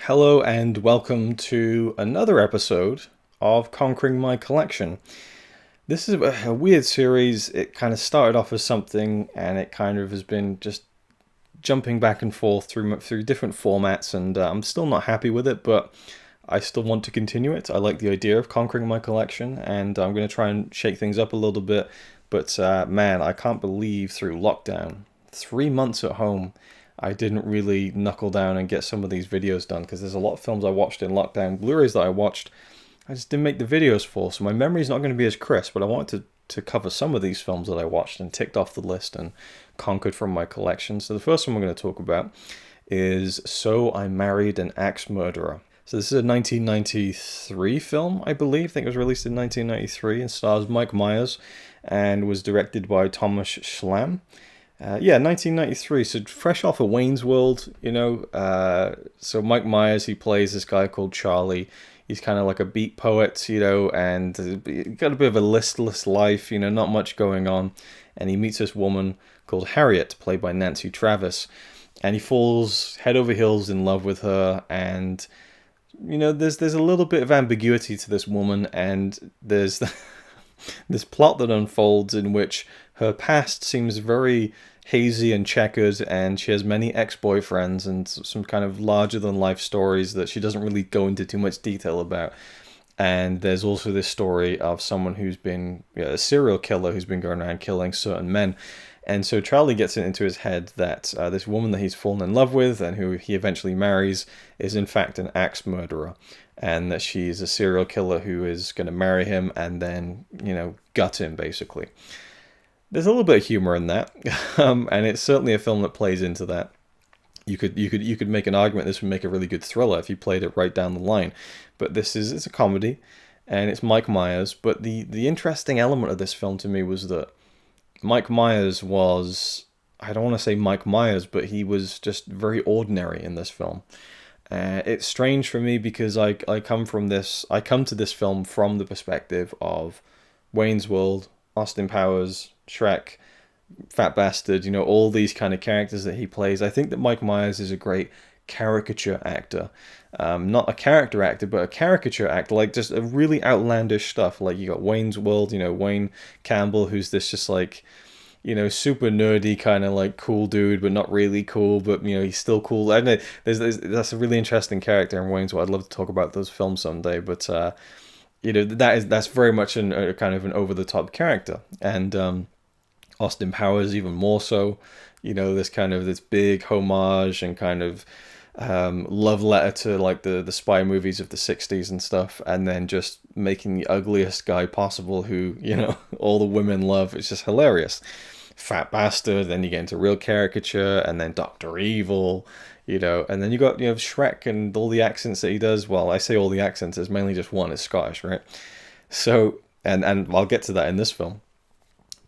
Hello and welcome to another episode of Conquering My Collection. This is a weird series. It kind of started off as something and it kind of has been just jumping back and forth through different formats, and I'm still not happy with it, but I still want to continue it. I like the idea of conquering my collection, and I'm going to try and shake things up a little bit. But man, I can't believe through lockdown, 3 months at home, I didn't really knuckle down and get some of these videos done, because there's a lot of films I watched in lockdown, Blu-rays that I watched, I just didn't make the videos for, so my memory's not going to be as crisp, but I wanted to cover some of these films that I watched and ticked off the list and conquered from my collection. So the first one we're going to talk about is So I Married an Axe Murderer. So this is a 1993 film, I believe. I think it was released in 1993 and stars Mike Myers and was directed by Thomas Schlam. 1993, so fresh off of Wayne's World, so Mike Myers, he plays this guy called Charlie. He's kind of like a beat poet, and got a bit of a listless life, not much going on. And he meets this woman called Harriet, played by Nancy Travis. And he falls head over heels in love with her. And, there's a little bit of ambiguity to this woman. And there's this plot that unfolds in which her past seems very hazy and checkered, and she has many ex-boyfriends and some kind of larger-than-life stories that she doesn't really go into too much detail about. And there's also this story of someone who's been a serial killer who's been going around killing certain men. And so Charlie gets it into his head that this woman that he's fallen in love with and who he eventually marries is in fact an axe murderer, and that she's a serial killer who is going to marry him and then, gut him, basically. There's a little bit of humor in that, and it's certainly a film that plays into that. You could make an argument this would make a really good thriller if you played it right down the line, but it's a comedy, and it's Mike Myers. But the interesting element of this film to me was that Mike Myers was, I don't want to say Mike Myers, but he was just very ordinary in this film. It's strange for me because I come to this film from the perspective of Wayne's World, Austin Powers, Shrek, Fat Bastard, all these kind of characters that he plays. I think that Mike Myers is a great caricature actor. Not a character actor, but a caricature actor, like just a really outlandish stuff. Like you got Wayne's World, Wayne Campbell, who's this just like, super nerdy kind of like cool dude, but not really cool, but he's still cool. I don't know. That's a really interesting character in Wayne's World. I'd love to talk about those films someday, but that's very much a kind of an over the top character, and Austin Powers even more so. This kind of this big homage and kind of love letter to like the spy movies of the 60s and stuff, and then just making the ugliest guy possible who all the women love. It's just hilarious. Fat Bastard, then you get into real caricature, and then Dr. Evil, and then you got Shrek and all the accents that he does. Well, I say all the accents, there's mainly just one, it's Scottish, right? So and I'll get to that in this film.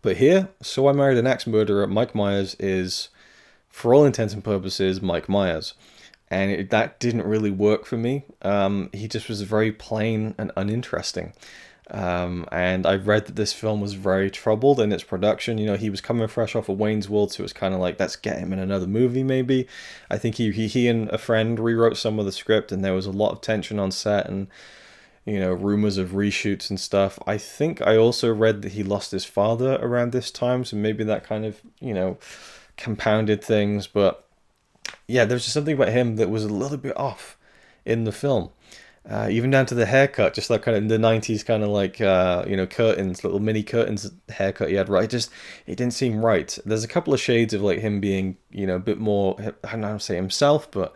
But here, So I Married an Axe Murderer, Mike Myers is, for all intents and purposes, Mike Myers. And that didn't really work for me. He just was very plain and uninteresting. And I read that this film was very troubled in its production. He was coming fresh off of Wayne's World, so it was kind of like, let's get him in another movie, maybe. I think he and a friend rewrote some of the script, and there was a lot of tension on set, and rumors of reshoots and stuff. I think I also read that he lost his father around this time, so maybe that kind of, compounded things. But yeah, there was just something about him that was a little bit off in the film. Even down to the haircut, just like kind of in the 90s kind of like, curtains, little mini curtains haircut he had, right? It didn't seem right. There's a couple of shades of like him being, a bit more, I don't know how to say himself, but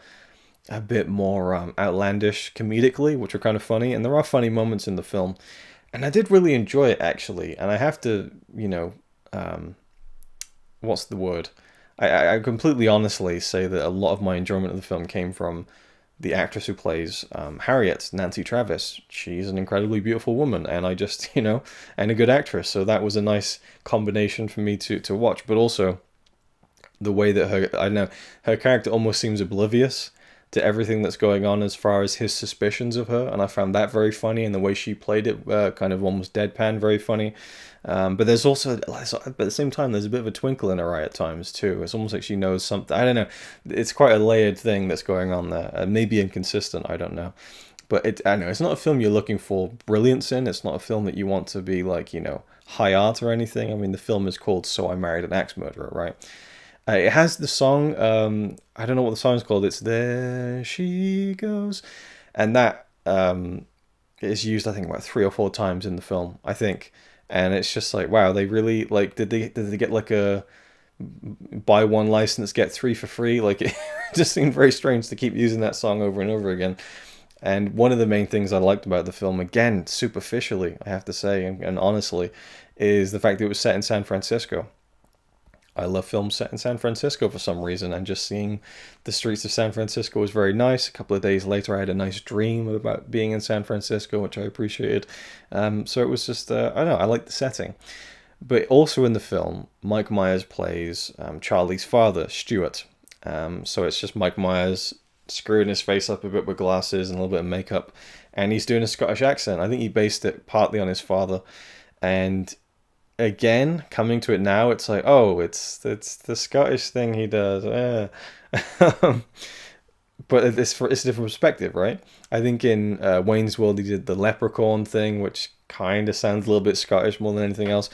a bit more outlandish comedically, which are kind of funny, and there are funny moments in the film, and I did really enjoy it actually. And I have to, what's the word? I completely honestly say that a lot of my enjoyment of the film came from the actress who plays Harriet, Nancy Travis. She's an incredibly beautiful woman, and I just, and a good actress, so that was a nice combination for me to watch. But also the way that her character almost seems oblivious to everything that's going on as far as his suspicions of her, and I found that very funny, and the way she played it, kind of almost deadpan, very funny. But there's also, but at the same time, there's a bit of a twinkle in her eye at times too. It's almost like she knows something. I don't know. It's quite a layered thing that's going on there. Maybe inconsistent. I don't know. But I know it's not a film you're looking for brilliance in. It's not a film that you want to be like, high art or anything. I mean, the film is called So I Married an Axe Murderer, right? It has the song, I don't know what the song's called. It's There She Goes. And that is used, I think, about 3 or 4 times in the film, I think. And it's just like, wow, they really, like, did they get like a buy one license, get 3 for free? Like, it just seemed very strange to keep using that song over and over again. And one of the main things I liked about the film, again, superficially, I have to say, and honestly, is the fact that it was set in San Francisco. I love films set in San Francisco for some reason, and just seeing the streets of San Francisco was very nice. A couple of days later, I had a nice dream about being in San Francisco, which I appreciated. So it was just, I don't know, I liked the setting. But also in the film, Mike Myers plays Charlie's father, Stuart. So it's just Mike Myers screwing his face up a bit with glasses and a little bit of makeup, and he's doing a Scottish accent. I think he based it partly on his father, and again, coming to it now, it's like, oh, it's the Scottish thing he does. But it's a different perspective, right? I think in Wayne's World he did the leprechaun thing, which kind of sounds a little bit Scottish more than anything else.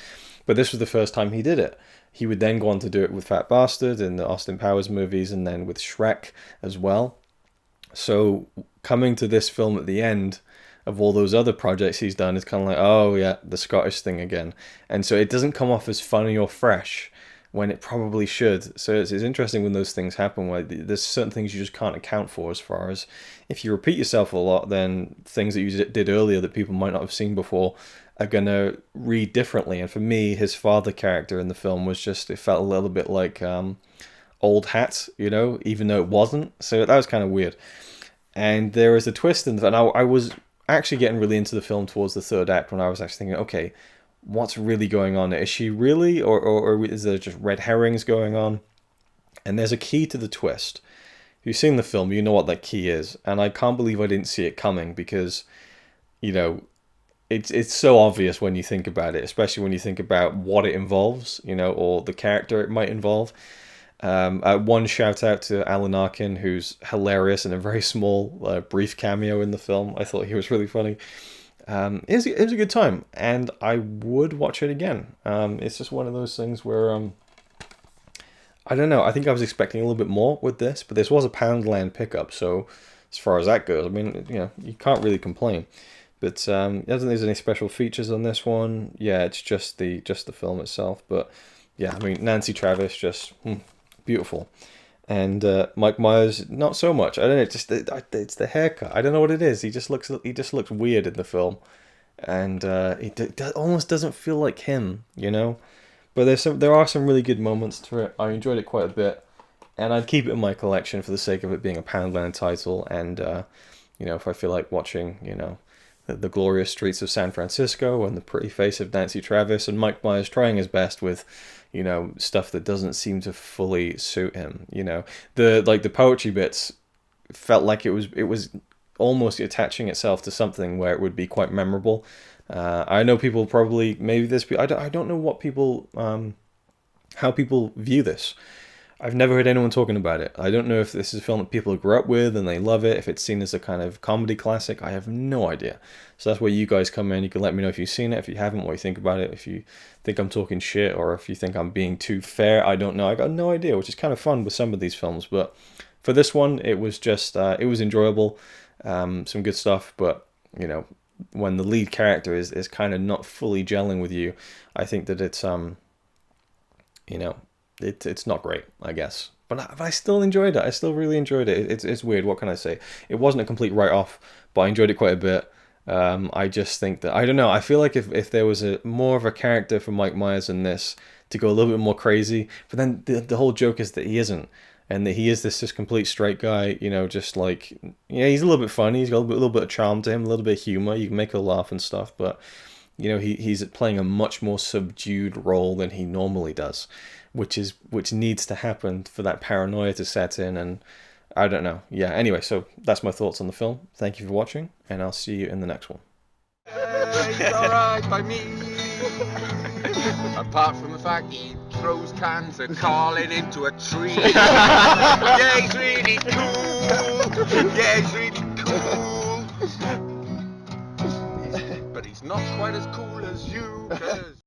But this was the first time he did it. He would then go on to do it with Fat Bastard in the Austin Powers movies, and then with Shrek as well. So coming to this film at the end of all those other projects he's done is kind of like, oh yeah, the Scottish thing again. And so it doesn't come off as funny or fresh when it probably should. So it's interesting when those things happen, where there's certain things you just can't account for, as far as if you repeat yourself a lot, then things that you did earlier that people might not have seen before are going to read differently. And for me, his father character in the film was just, it felt a little bit like old hat, even though it wasn't. So that was kind of weird. And there is a twist in the, and I was actually getting really into the film towards the third act, when I was actually thinking, okay, what's really going on? Is she really, or is there just red herrings going on? And there's a key to the twist. If you've seen the film, you know what that key is. And I can't believe I didn't see it coming, because, it's so obvious when you think about it, especially when you think about what it involves, or the character it might involve. One shout out to Alan Arkin, who's hilarious in a very small, brief cameo in the film. I thought he was really funny. It was a good time, and I would watch it again. It's just one of those things where, I don't know, I think I was expecting a little bit more with this, but this was a Poundland pickup, so as far as that goes, I mean, you can't really complain. But I don't think there's any special features on this one. Yeah, it's just the film itself. But yeah, I mean, Nancy Travis, just beautiful. And Mike Myers, not so much. I don't know. It's the haircut. I don't know what it is. He just looks weird in the film, and it almost doesn't feel like him, But there are some really good moments to it. I enjoyed it quite a bit, and I'd keep it in my collection for the sake of it being a Poundland title. And if I feel like watching, the glorious streets of San Francisco and the pretty face of Nancy Travis and Mike Myers trying his best with, stuff that doesn't seem to fully suit him. The poetry bits felt like it was almost attaching itself to something where it would be quite memorable. I know people probably, maybe I don't know what people, how people view this. I've never heard anyone talking about it. I don't know if this is a film that people grew up with and they love it, if it's seen as a kind of comedy classic. I have no idea. So that's where you guys come in. You can let me know if you've seen it, if you haven't, what you think about it, if you think I'm talking shit, or if you think I'm being too fair. I don't know. I got no idea, which is kind of fun with some of these films. But for this one, it was just, it was enjoyable. Some good stuff, but, when the lead character is kind of not fully gelling with you, I think that it's, it's not great, I guess. But I still enjoyed it. I still really enjoyed it. It's weird. What can I say? It wasn't a complete write-off, but I enjoyed it quite a bit. I just think that, I don't know, I feel like if there was more of a character for Mike Myers in this, to go a little bit more crazy, but then the whole joke is that he isn't, and that he is this just complete straight guy, just like, he's a little bit funny, he's got a little bit of charm to him, a little bit of humor, you can make her laugh and stuff, but, he's playing a much more subdued role than he normally does, which needs to happen for that paranoia to set in, and I don't know. Yeah, anyway, so that's my thoughts on the film. Thank you for watching, and I'll see you in the next one. It's alright by me. Apart from the fact he throws cans of Carlin into a tree. Yeah, he's really cool. Yeah, he's really cool. But he's not quite as cool as you.